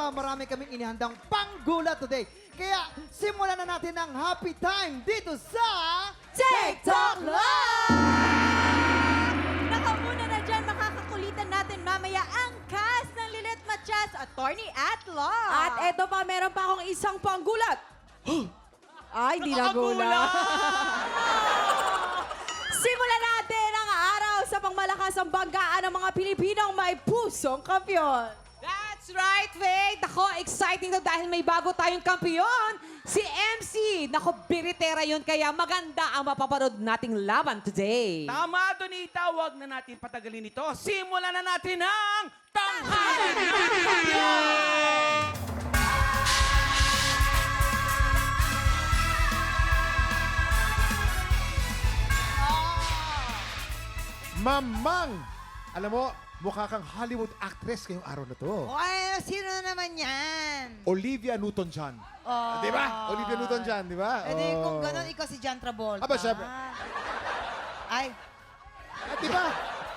pa, marami kaming inihandang panggulat today. Kaya simulan na natin ang happy time dito sa TikTok Live! Nakamuna na dyan, makakakulitan natin mamaya ang cast ng Lilet Matias, Attorney at Law. At eto pa, meron pa akong isang panggulat. Ay, di nagulat. Simulan natin ang araw sa pangmalakasang banggaan ng mga Pilipinong may pusong kampiyon. That's right, Faith! Ako, exciting to dahil may bago tayong kampiyon, si MC. Nako, biritera yun, kaya maganda ang mapapanood nating laban today. Tama, Donita. Huwag na natin patagalin ito. Simulan na natin ang Tanghalan ng Kampiyon! Mamang! Alam mo, mukha kang Hollywood actress ngayong araw na to. Ay, sino naman yan? Olivia Newton-John. Di ba? Olivia Newton-John, di ba? Eh, di, kung gano'n, ikaw si John Travolta. Aba, syempre. Ay, Di ba?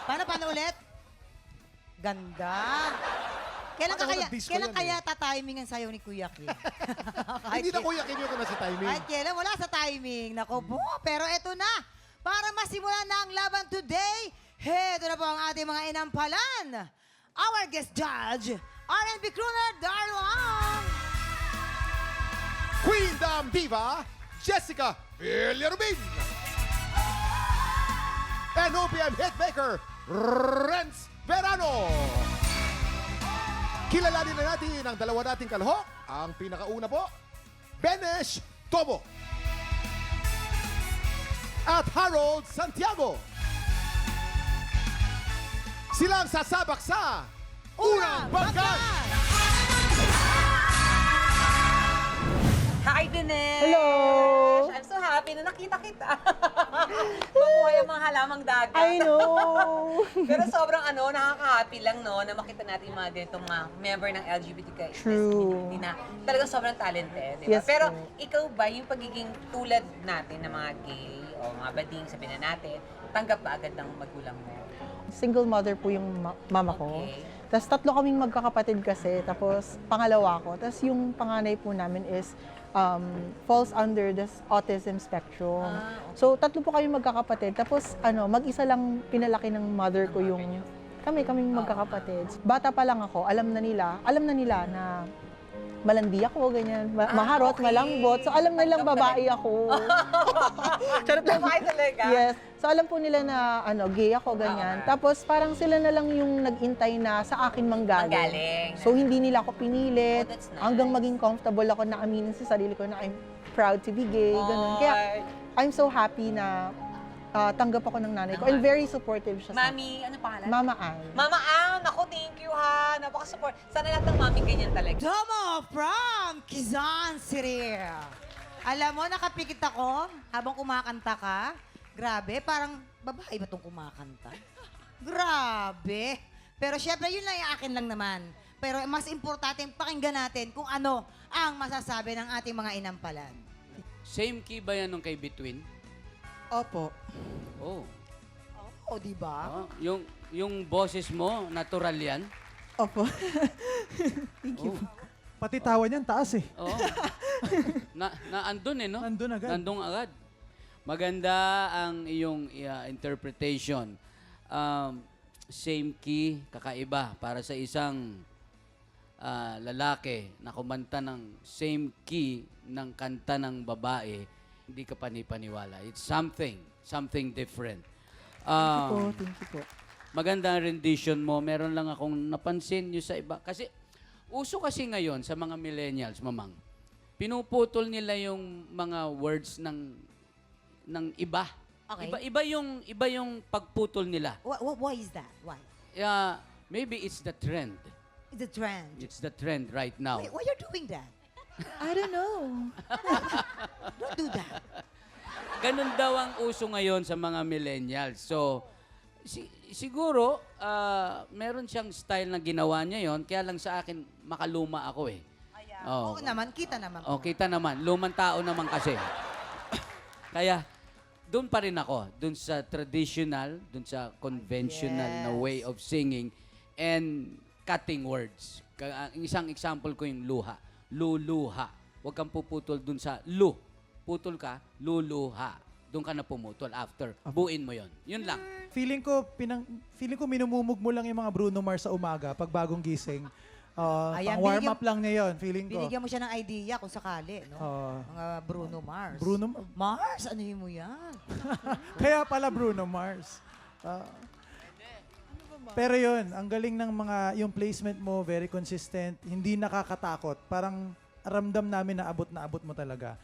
paano ulit? Ganda. Kailan Parang nag-disco kailan yan, kaya tatiming ang sayaw ni Kuya Kim? Hindi na kuya kinyo ko na sa timing. Kahit kailan, wala sa timing. Naku po, pero eto na. Para masimulan na ang laban today, heto na po ang ating mga inampalan. Our guest judge, R&B crooner Darwin. Queen Dam Diva, Jessica Villarubin. And OPM hitmaker, Renz Verano. Kilalanin na natin ang dalawa nating kalahok. Ang pinakauna po, Benesh Tobo. At Harold Santiago. Silang sasabak sa Unang Banggan! Hi, Dinesh! Hello! I'm so happy na nakita kita. Makuha yung mga halamang dagat. I know! Pero sobrang nakaka-happy lang na makita natin yung mga ganitong mga member ng LGBTQ community na talagang sobrang talented, di ba? Yes, Pero po. ikaw ba, yung pagiging tulad natin ng mga gay o mga bading, sabihin na natin, tanggap ba agad ng magulang mo? Single mother po yung mama ko. Okay. Tapos tatlo kaming magkakapatid kasi. Tapos pangalawa ko. Tapos yung panganay po namin is falls under the autism spectrum. Okay. So tatlo po kami magkakapatid. Tapos mag-isa lang pinalaki ng mother ko yung kaming magkakapatid. Bata pa lang ako, alam na nila na malandi ako, ganyan. Maharot, okay. malambot. So, alam nilang babae ako. Charot lang. Babae talaga? Yes. So, alam po nila na gay ako, ganyan. Okay. Tapos, parang sila na lang yung nag-intay na sa akin manggaling. Manggaling. So, hindi nila ako pinilit. Oh, that's nice. Hanggang maging comfortable ako na aminin sa sarili ko na I'm proud to be gay, ganun. Kaya, I'm so happy na tanggap ako ng nanay ko. And very supportive siya sa akin. Mami, ano pangalan? Mama Ann. Mama Ann, ako thank you ha. Napaka-support. Sana lahat ng mami ganyan talaga. Domo from Quezon City. Alam mo, nakapikit ako habang kumakanta ka. Grabe, parang babae ba itong kumakanta? Grabe. Pero syempre, yun lang yung akin lang naman. Pero mas importante, pakinggan natin kung ano ang masasabi ng ating mga inampalan. Same key ba yan nung kay Between? Opo. Oh. O, di ba? Yung boses mo, natural yan? Opo. Oh. Pati tawa niyan, taas eh. Oo. Andun no? Nandun agad. Nandun agad. Maganda ang iyong interpretation. Same key, kakaiba. Para sa isang lalaki na kumanta ng same key ng kanta ng babae, hindi ka panipaniwala. It's something different. Thank you po. Maganda ang rendition mo. Meron lang akong napansin nyo sa iba. Kasi, uso kasi ngayon sa mga millennials, mamang, pinuputol nila yung mga words ng iba. Okay. Iba yung pagputol nila. Why is that? Why? Maybe it's the trend. It's a trend. It's the trend right now. Why you're doing that? I don't know. Don't do that. Ganun daw ang uso ngayon sa mga millennials. So, siguro, meron siyang style na ginawa niya yon. Kaya lang sa akin, makaluma ako eh. Oo naman, kita naman. Oh, kita naman. Lumang tao naman kasi. Kaya, doon pa rin ako. Doon sa traditional, doon sa conventional na way of singing. And cutting words. Ang isang example ko yung luha. Luluha. Huwag kang puputol dun sa lu. Putol ka, luluha. Doon ka na pumutol after. Buuin mo yon. Yun lang. Feeling ko minumumog mo lang yung mga Bruno Mars sa umaga pag bagong gising. Ayan, Pang warm up lang niya yun, feeling ko. Binigyan mo siya ng idea kung sakali, no? Mga Bruno Mars. Mars, ano mo yan? Kaya pala Bruno Mars. Pero yun, ang galing ng yung placement mo, very consistent, hindi nakakatakot. Parang ramdam namin na abot mo talaga.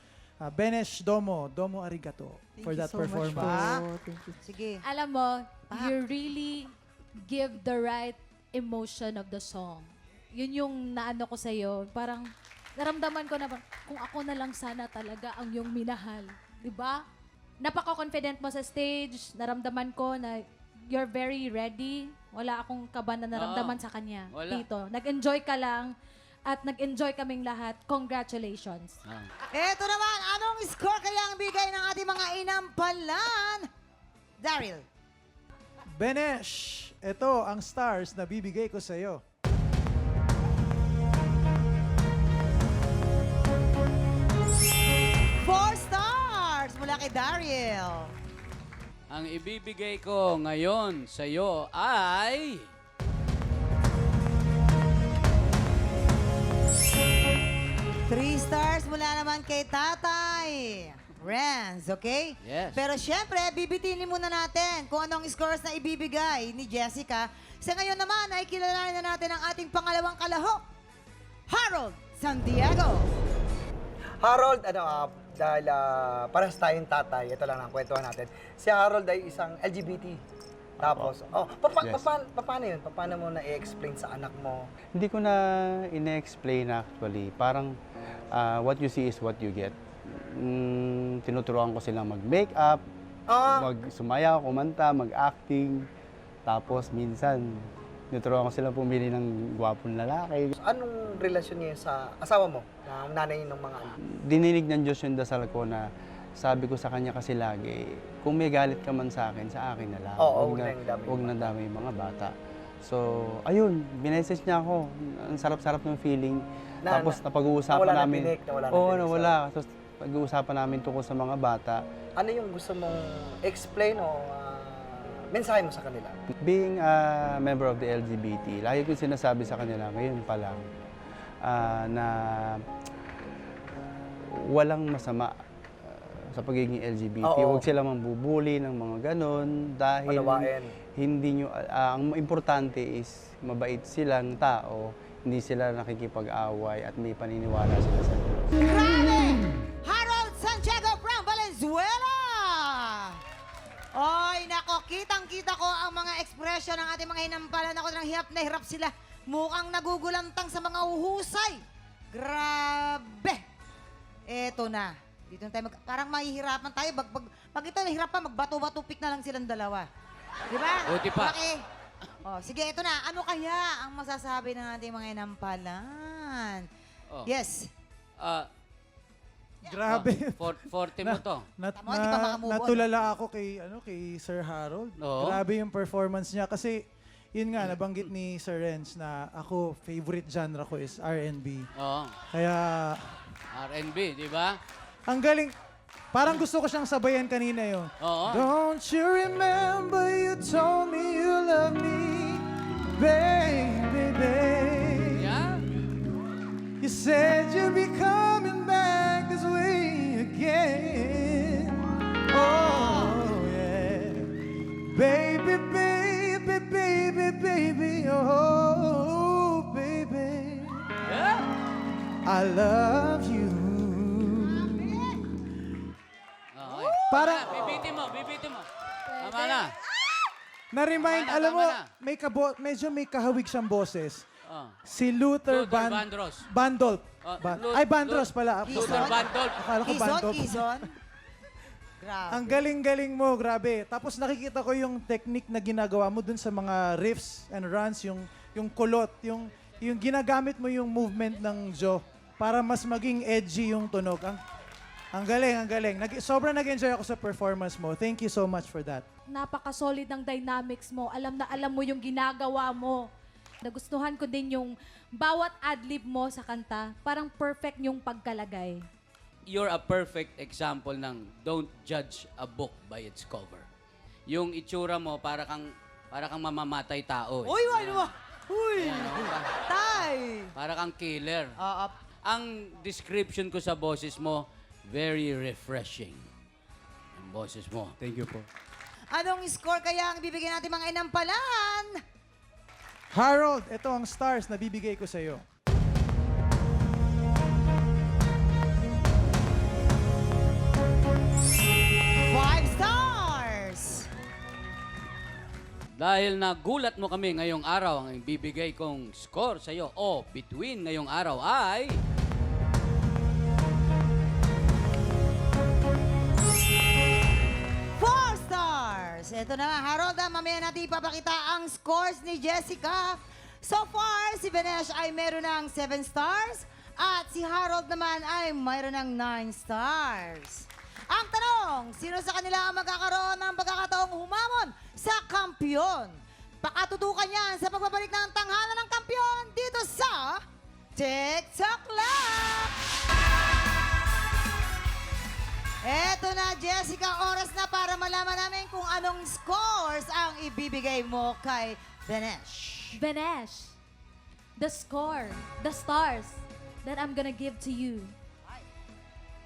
Benesh, Domo arigato for that performance. Thank you. Sige. Alam mo, you really give the right emotion of the song. Yun yung naano ko sa'yo. Parang naramdaman ko na kung ako na lang sana talaga ang yung minahal. Diba? Napaka-confident mo sa stage. Naramdaman ko na you're very ready. Wala akong kaba na naramdaman sa kanya. Wala. Dito. Nag-enjoy ka lang at nag-enjoy kaming lahat. Congratulations. Eto naman, anong score kaya ang bigay ng ating mga inampalan? Daryl. Benesh, ito ang stars na bibigay ko sa iyo. 4 stars mula kay Daryl. Ang ibibigay ko ngayon sa iyo ay... 3 stars mula naman kay Tatay Renz, okay? Yes. Pero syempre, bibitinin muna natin kung anong scores na ibibigay ni Jessica. Sa ngayon naman ay kilalanin na natin ang ating pangalawang kalahok, Harold Santiago. Harold, dahil parehas tayong tatay, ito lang ang kwentuhan natin. Si Harold ay isang LGBT. Tapos, Yes. paano yun? Paano mo na-explain sa anak mo? Hindi ko na ine-explain actually. Parang what you see is what you get. Tinuturuan ko silang mag-makeup, mag-sumayaw, kumanta, mag-acting. Tapos minsan, tinuturuan ko silang pumili ng gwapong lalaki. Anong relasyon niya sa asawa mo? Na nanay ng mga anak? Dininig ng Diyos yung dasal ko na sabi ko sa kanya kasi lagi, kung may galit ka man sa akin na lang. Oo, Huwag na dami yung mga bata. So, ayun, binessage niya ako. Ang sarap-sarap ng feeling. Tapos napag-uusapan nawala ng namin. tinik, nawala ng Oo, tinik, nawala. Tapos pag-uusapan namin tungkol sa mga bata. Ano yung gusto mong explain o mensahe mo sa kanila? Being a member of the LGBT, lagi ko sinasabi sa kanila ngayon pa lang na walang masama sa pagiging LGBT. Oo. Huwag sila mambubuli ng mga ganon dahil Palawain. hindi nyo, ang importante is mabait silang tao, hindi sila nakikipag-away at may paniniwala sila sa Diyos. Grabe! Harold Santiago from Valenzuela! Oy, nako, kitang-kita ko ang mga ekspresyon ng ating mga hinampalan. Ako nang hirap na hirap sila. Mukhang nagugulantang sa mga uhusay. Grabe! Eto na. Dito na tayo, parang mahihirapan tayo. Pag ito nahirapan, magbato-bato pick na lang silang dalawa. Di ba? Buti pa. Laki. Sige, ito na. Ano kaya ang masasabi ng ating mga hinampalan? Oh. Yes. Grabe. 40 mo to. Tama, hindi pa makamove on. Natulala ako kay Sir Harold. Oo. Grabe yung performance niya kasi yun nga nabanggit ni Sir Renz na ako favorite genre ko is R&B. Oo. Kaya R&B, di ba? ang galing. Parang gusto ko siyang sabayan kanina yun. Oo. Don't you remember you told me you love me, baby, baby. Yeah. You said you'd be coming back this way again. Oh, yeah. Baby, baby, baby, baby, oh, baby. Yeah. I love you. Okay. Parang- Bibitin mo. Tama na. Na-remind, Tama na, alam mo, tama na. medyo may kahawig siyang boses. Oh. Si Luther, Luther Vandross. Bandolp. Ay, Bandros pala. Luther Bandolp. Akala ko Bandolp. Kison. Grabe. Ang galing-galing mo, grabe. Tapos nakikita ko yung technique na ginagawa mo dun sa mga riffs and runs, yung kulot, yung ginagamit mo yung movement ng jaw para mas maging edgy yung tunog. Ang galing, ang galing. Sobrang nag-enjoy ako sa performance mo. Thank you so much for that. Napaka-solid ng dynamics mo. Alam na alam mo yung ginagawa mo. Nagustuhan ko din yung bawat adlib mo sa kanta. Parang perfect yung pagkalagay. You're a perfect example ng don't judge a book by its cover. Yung itsura mo, para kang mamamatay tao. Uy, ano mo? Uy! Tay! Para kang killer. Oo. Ang description ko sa boses mo, very refreshing. Ang boses mo. Thank you po. Anong score kaya ang bibigyan natin mga inampalan? Harold, ito ang stars na bibigay ko sa iyo. Five stars! Dahil nagulat mo kami ngayong araw, ang bibigay kong score sa iyo o between ngayong araw ay... Four stars! Ito na, Harold, mamaya natin ipapakita ang scores ni Jessica. So far, si Benesh ay meron ng 7 stars at si Harold naman ay mayroon ng 9 stars. Ang tanong, sino sa kanila ang magkakaroon ng pagkakataong humamon sa kampiyon? Pakatutukan yan sa pagbabalik ng tanghalan ng kampiyon dito sa TikTok Lock! Eto na, Jessica, oras na para malaman namin kung anong scores ang ibibigay mo kay Benesh. Benesh, the score, the stars that I'm gonna give to you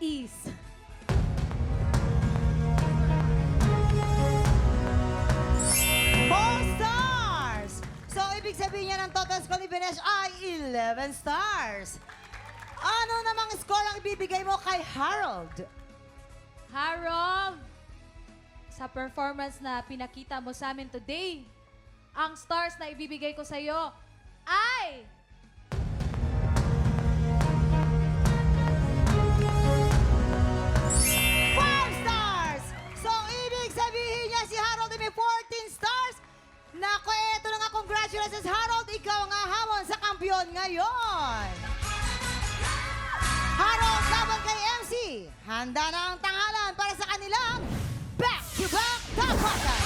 is... Four stars! So, ibig sabihin niya ng total score ni Benesh ay 11 stars. Ano namang score ang ibibigay mo kay Harold? Harold, sa performance na pinakita mo sa amin today, ang stars na ibibigay ko sa iyo ay... Five stars! So, ibig sabihin niya si Harold ay may 14 stars. Naku, eto na nga, congratulations Harold, ikaw ang hamon sa kampiyon ngayon. Harold, laban kay MC. Handa na ang tanghalan para sa kanilang back-to-back tapakan.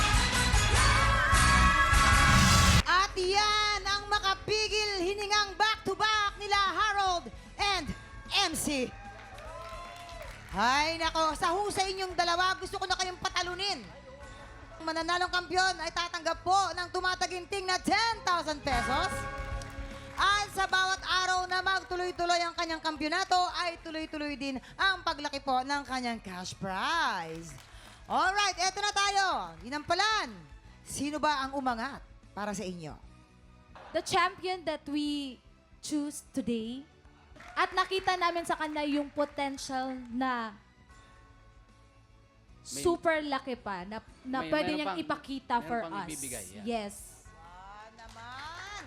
At yan ang makapigil hiningang back-to-back nila Harold and MC. Ay, nako, sa husay inyong dalawa, gusto ko na kayong patalunin. Ang mananalong kampyon ay tatanggap po ng tumataginting na 10,000 pesos. At sa bawat araw na magtuloy-tuloy ang kanyang kampyonato, ay tuloy-tuloy din ang paglaki po ng kanyang cash prize. Alright, eto na tayo. Ginampalan. Sino ba ang umangat para sa inyo? The champion that we choose today. At nakita namin sa kanya yung potential na super laki pa na May- pwede meron niyang pang- ipakita meron for pang us. ibibigay, yeah. Yes. Naman.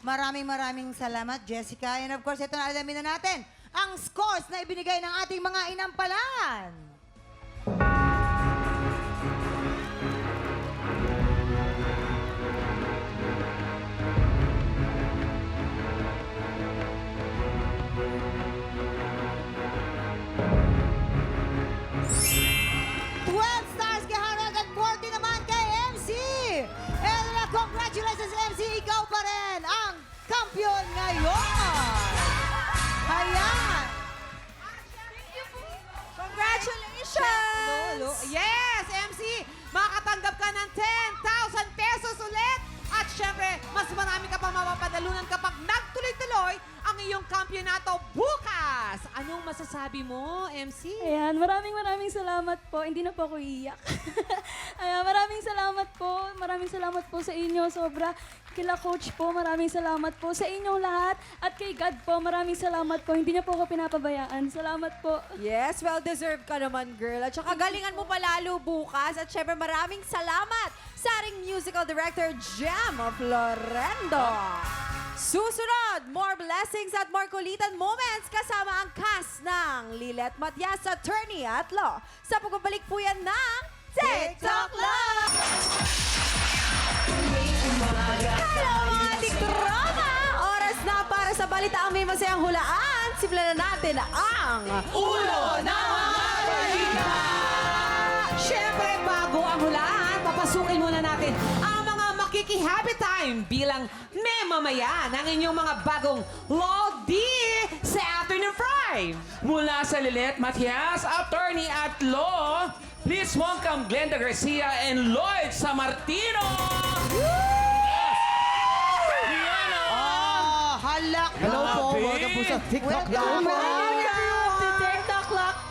Maraming salamat, Jessica. And of course, ito na alamin na natin ang scores na ibinigay ng ating mga inampalan. Stars kay Harold at 40 naman kay MC. And congratulations, MC. Ikaw pa rin ang kampiyon ngayon. Ayan. Congratulations! Yes, MC! Makakatanggap ka ng 10,000 pesos ulit. At syempre, mas marami ka pa mapapadalunan kapag nagtuloy-tuloy ang iyong kampyonato bukas. Anong masasabi mo, MC? Ayan, maraming salamat po. Hindi na po ako iiyak. Ayan, maraming salamat po sa inyo. Sobra. Kila coach po, maraming salamat po sa inyong lahat. At kay God po, maraming salamat po. Hindi niya po ako pinapabayaan. Salamat po. Yes, well-deserved ka naman, girl. At saka galingan mo pa lalo bukas. At syempre, maraming salamat sa ating musical director, Jam Florendo. Susunod, more blessings at more kulitan moments kasama ang cast ng Lilet Matias, Attorney at Law. Sa pagbabalik po yan ng TikTok Love! Hello mga tiktroma! Oras na para sa balita ang may masayang hulaan. Simulan na natin ang Ulo ng mga Balita! Siyempre, bago ang hulaan, papasukin muna natin ang mga makiki-happy time bilang memamayan ng inyong mga bagong Lodi sa Afternoon Prime. Mula sa Lilet Matias, attorney at law, please welcome Glenda Garcia and Lloyd Samartino! Halak! Hello po, welcome po sa TikTok Live.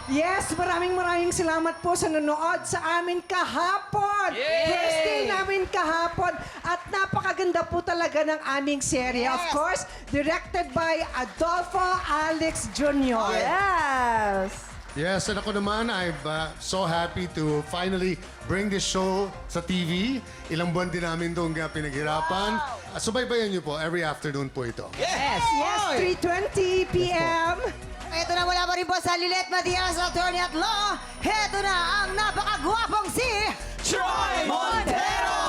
Yes, maraming salamat po sa nanonood sa amin kahapon. Yay! First day namin kahapon. At napakaganda po talaga ng aming serye. Of course, directed by Adolfo Alex Jr. Yes! Yes, and ako naman, I'm so happy to finally bring this show sa TV. Ilang buwan din namin doon pinaghirapan. Subaybayan niyo po, every afternoon po ito. Yes, 3:20 p.m. Ito na mula pa rin po sa Lilet Matias, attorney at law. Ito na ang napakagwapong si Troy Montero!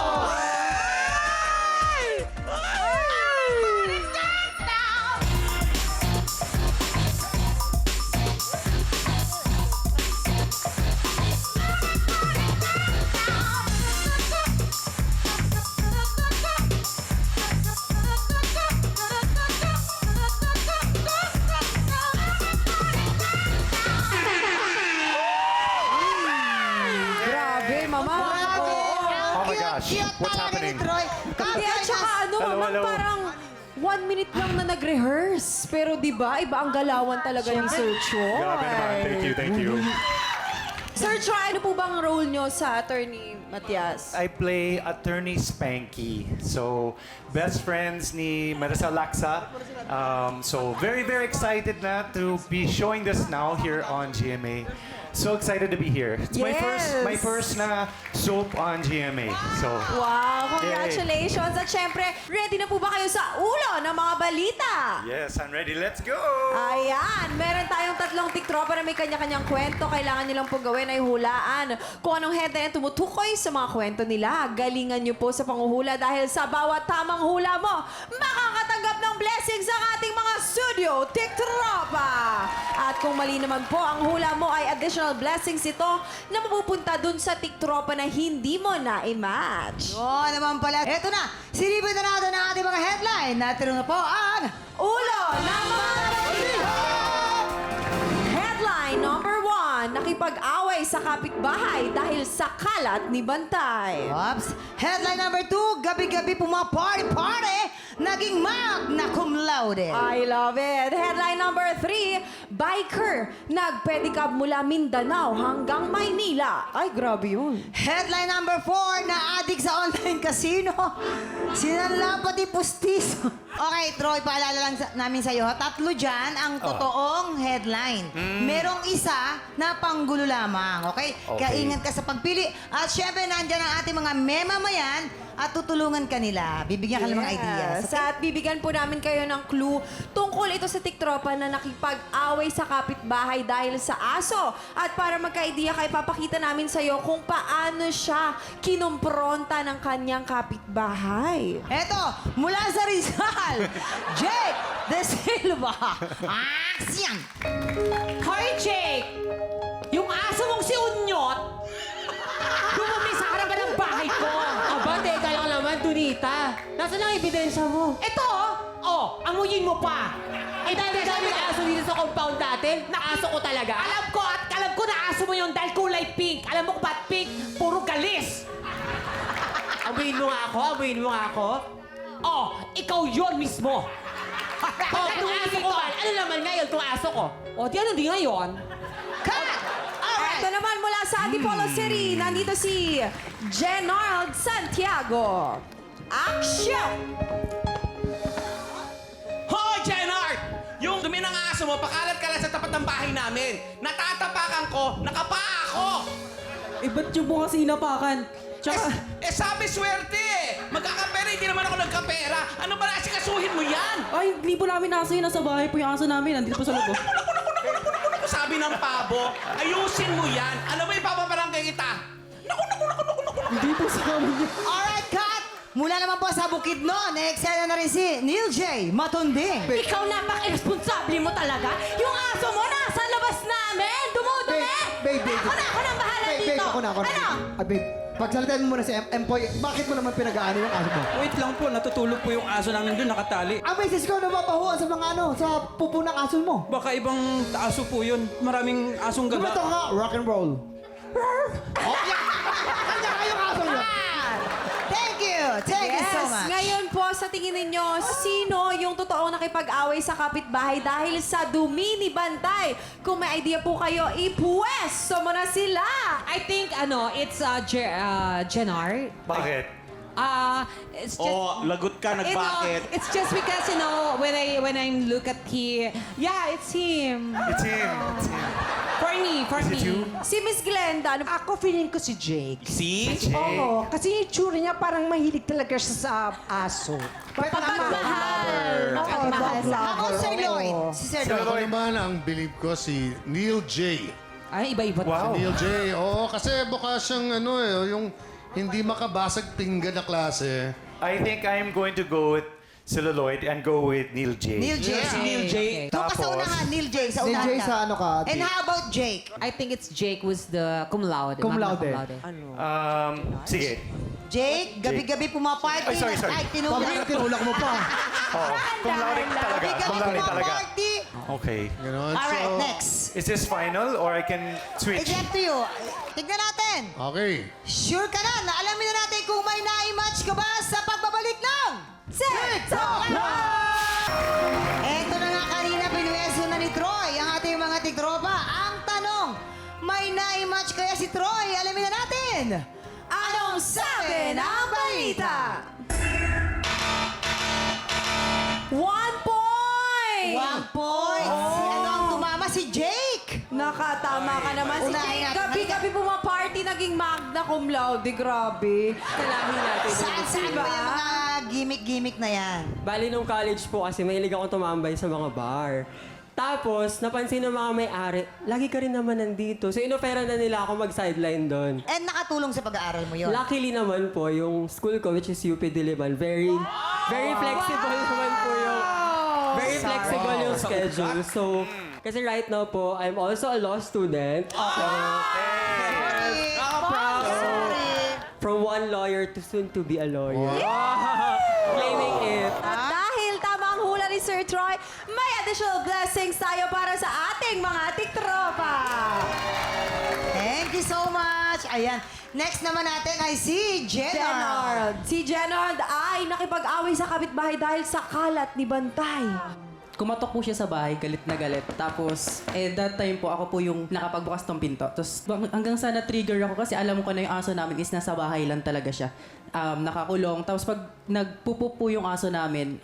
Grabe, mama. Oh my gosh, what's happening? Hindi, at saka ano, mama, parang 1 minute lang na nag-rehearse. Pero di ba, iba ang galawan talaga ni Sir Troy. Thank you. Sir Troy, ano po bang role nyo sa Attorney Matias? I play Attorney Spanky. So, best friends ni Maricel Laksa. So, very excited na to be showing this now here on GMA. So excited to be here. It's my first na soap on GMA. So, Wow, congratulations. At syempre, ready na po ba kayo sa ulo ng mga balita? yes, I'm ready. Let's go! Ayan, meron tayong tatlong tiktropa na may kanya-kanyang kwento. Kailangan nyo lang po gawin ay hulaan kung anong headline ang tumutukoy sa mga kwento nila. Galingan nyo po sa panguhula dahil sa bawat tamang hula mo, makakatanggap ng blessings ang ating mga studio tiktropa. At kung mali naman po ang hula mo ay additional blessings ito na mapupunta dun sa tiktropa na hindi mo na-match. Oo naman pala. Ito na, silipin na natin ang ating mga headline. Natin na po ang Ulo ng mga balita! Headline number 1, nakipag-away sa kapitbahay dahil sa kalat ni Bantay. Oops. Headline number 2, gabi-gabi puma-party-party, naging magna cum laude. I love it. Headline number 3, biker, nagpedicab mula Mindanao hanggang Maynila. Ay, grabe yun. Headline number 4, na-addict sa online casino. Sinanla pati pustiso. Okay, Troy, paalala lang namin sa'yo. Tatlo dyan ang totoong headline. Merong isa na panggulo lamang, okay? Kaya ingat ka sa pagpili. At syempre, nandyan ang ating mga memamayan at tutulungan ka nila. Bibigyan ka ng mga ideas. Okay? At bibigyan po namin kayo ng clue tungkol ito sa tiktropa na nakipag-away sa kapitbahay dahil sa aso. At para magka-idea kayo, papakita namin sa'yo kung paano siya kinumpronta ng kanyang kapitbahay. Eto, mula sa Rizal, Jake De Silva. Action! Hoy, Jake! Yung aso mong si Unyot, dumumi sa harapan ng bahay ko. Aba, teka lang naman, Tunita. Nasaan ang ebidensya mo? Ito, amuyin mo pa. Dami aso dito sa compound natin. Aso ko talaga. Alam ko na aso mo yun dahil kulay pink. Alam mo kung ba't pink? Puro galis. Amuyin mo nga ako. Ikaw yun mismo. Itong aso ko ba? Ano naman ngayon itong aso ko? Di ano di ngayon? Ito naman mula sa Antipolo City, nandito si Genard Santiago. Action! Hoy, Jenard! Yung dumi ng aso mo, pakalat-kalat sa tapat ng bahay namin. Natatapakan ko, nakapaa ako. Ba't yung mo kasi inapakan? Sabi swerte eh. Magkakapera, hindi naman ako nagkapera. Ano ba nasikasuhin mo yan? Ay, hindi po namin aso yun. Nasa bahay po yung aso namin. Nandito po sa loob. Sabi ng pabo, ayusin mo yan. Ano ba ipapabarangay kita? Hindi po sa amin yun. Alright, cut! Mula naman po sa Bukidnon, eksena na rin si Neil J. Matunding. Ikaw napaka-irresponsable mo talaga. Yung aso mo nasa labas namin. Dumudumi. Babe. Ako na ang bahala dito. Babe, ako na. Ano? Babe, Pagsalitain mo muna si Empoy, bakit mo naman pinag-aano yung aso mo? Wait lang po, natutulog po yung aso namin doon, nakatali. Ang beses ko napapahuan sa mga sa pupo ng aso mo. Baka ibang aso po yun. Maraming asong Ito gala. nga, rock and roll. Kanya kayong aso nyo. Thank you! Thank you so Yes, much. ngayon po, sa tingin ninyo, sino yung totoong nakipag-away sa kapitbahay dahil sa dumi ni Bantay? Kung may idea po kayo, ipwesto mo na sila! I think, it's Jenar. Bakit? It's just... lagot ka, It's just because, when I look at it's him. It's him. For me. Si Miss Glenda, Ako feeling ko si Jake. Si? Oo, kasi yung tsura niya parang mahilig talaga siya sa aso. Pagmamahal. Ako, Sir Lloyd. Si Sir Lloyd. Ako naman, ang believe ko si Neil J. Ay, iba-iba. Wow. Neil J. Oo, kasi mukha siyang yung hindi makabasag pinggan na klase. I think I'm going to go with Celluloid and go with Neil J. Neil J. Neil J. Doon ka sa unahan, Neil J. Sa Neil unahan J ka. sa ano ka? And how about Jake? I think it's Jake was the cum laude. Cum magna laude. Sige. Jake, gabi-gabi pumaparty. Ay, sorry. Ay, tinulak. Bakit tinulak mo pa? Oh, cum laude talaga. Gabi-gabi Cum laude talaga. pumaparty. Okay. Ganon. Alright, So, next. Is this final or I can switch? It's up to you. Tignan natin. Okay. Sure ka na alamin na natin kung may na-match ka ba sa pagbabalik ng TikTok Live! Eto na nga kanina, pinuweso na ni Troy ang ating mga tiktropa. Ang tanong, may na-match kaya si Troy? Alamin na natin. Anong sabi ng balita? 1 point! 1 point. Si ano ang tumama? Si Jake. Nakatama ka naman. Si Unahin Jake, natin. gabi-gabi pumaparty, naging magna cum laude. Grabe. Kalahin natin. Saan ba yung mga gimmick-gimmick na yan? Bali, nung college po kasi mahilig ako tumambay sa mga bar. Tapos, napansin ng mga may-ari, lagi ka rin naman nandito. So, inofera na nila ako mag-sideline doon. And nakatulong sa pag-aaral mo yun? Luckily naman po, yung school ko, which is UP Diliman, very flexible naman po yung... Very flexible yung schedule. So, kasi right now po, I'm also a law student. From one lawyer to soon to be a lawyer. Claiming it. At dahil tama ang hula ni Sir Troy, may additional blessings tayo para sa ating mga tiktropa. Thank you so much. Ayan. Next naman natin ay si Jenard. Si Jenard ay nakipag-away sa kapitbahay dahil sa kalat ni Bantay. Kumatok po siya sa bahay, galit na galit. Tapos, that time po, ako po yung nakapagbukas ng pinto. Tapos, hanggang sa na-trigger ako kasi alam ko na yung aso namin is nasa bahay lang talaga siya. Nakakulong. Tapos, pag nagpupup po yung aso namin,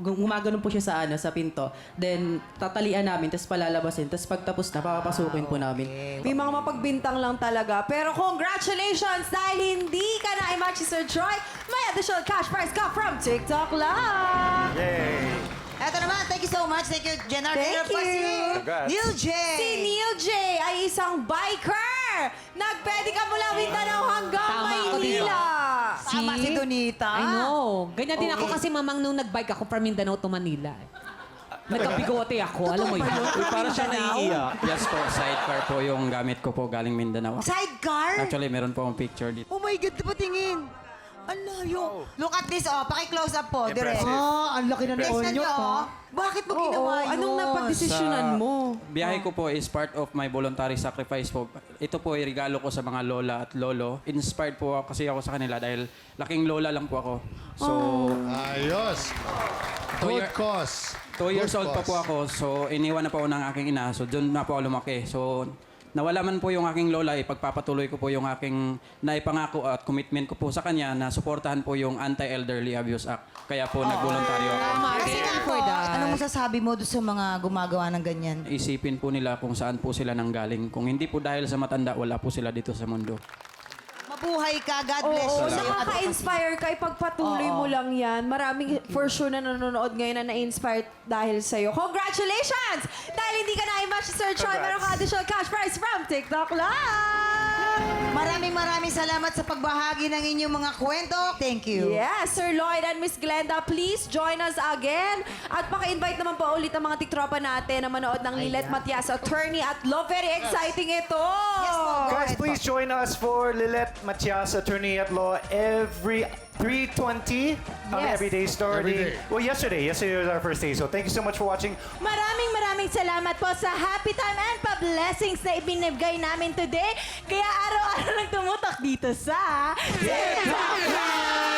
gumaganon po siya sa pinto. Then, tatalian namin, tapos palalabasin. Tapos, pagtapos na, papapasukin po namin. May mga mapagbintang lang talaga. Pero congratulations dahil hindi ka na-match si Sir Troy. May additional cash prize ka from TikTok Live. Yay! Eto naman, thank you so much. Thank you, Jenard. Thank Pa you. si Congrats. Neil J. Si Neil J ay isang biker. Nagpwede ka mula Mindanao hanggang Tama ako Maynila. Tama si Donita. I know. Ganyan din ako kasi mamang nung nag-bike ako from Mindanao to Manila. Nagkabigote ako, alam mo yun. Para siya naiiyak. Yes po, sidecar po yung gamit ko po galing Mindanao. Sidecar? Actually, meron po akong picture dito. Oh my God, patingin. Ang layo. Look at this, paki-close up po. Direct. Impressive. Ang laki na ng Tignan onion, nyo, ha? Bakit mo ginawa yun? Anong napagdesisyonan mo? Biyahe ko po is part of my voluntary sacrifice po. Ito po ay regalo ko sa mga lola at lolo. Inspired po kasi ako sa kanila dahil laking lola lang po ako. So, Ayos. Good cause. 2 years Good old pa cause. po ako. So, iniwan na po ako ng aking ina. So, doon na po ako lumaki. So, nawala man po yung aking lola, ipagpapatuloy ko po yung aking naipangako at commitment ko po sa kanya na suportahan po yung Anti-Elderly Abuse Act. Kaya po nagboluntaryo ako. Kasi nga po, anong masasabi mo doon sa mga gumagawa ng ganyan? Isipin po nila kung saan po sila nanggaling. Kung hindi po dahil sa matanda, wala po sila dito sa mundo. Mabuhay ka, God bless Oo, you. nakaka-inspire ka. Ipagpatuloy mo lang yan. Maraming for sure na nanonood ngayon na na-inspired dahil sa'yo. Congratulations! Dahil hindi ka na-match si Sir Troy, meron ka additional cash prize from TikTok Live! Maraming salamat sa pagbahagi ng inyong mga kwento. Thank you. Yes, Sir Lloyd and Miss Glenda, please join us again. At paki-invite naman po ulit ang mga tiktropa natin na manood ng Lilet Matias, Attorney at Law. Very exciting ito. Yes, po. Go Guys, ahead po. please join us for Lilet Matias, Attorney at Law, every 3:20 on Yes. Everyday Story. Every day. Well, yesterday was our first day. So thank you so much for watching. Maraming salamat po sa happy time and pa-blessings na ibinigay namin today. Kaya araw-araw lang tumutok dito sa TikTok Live!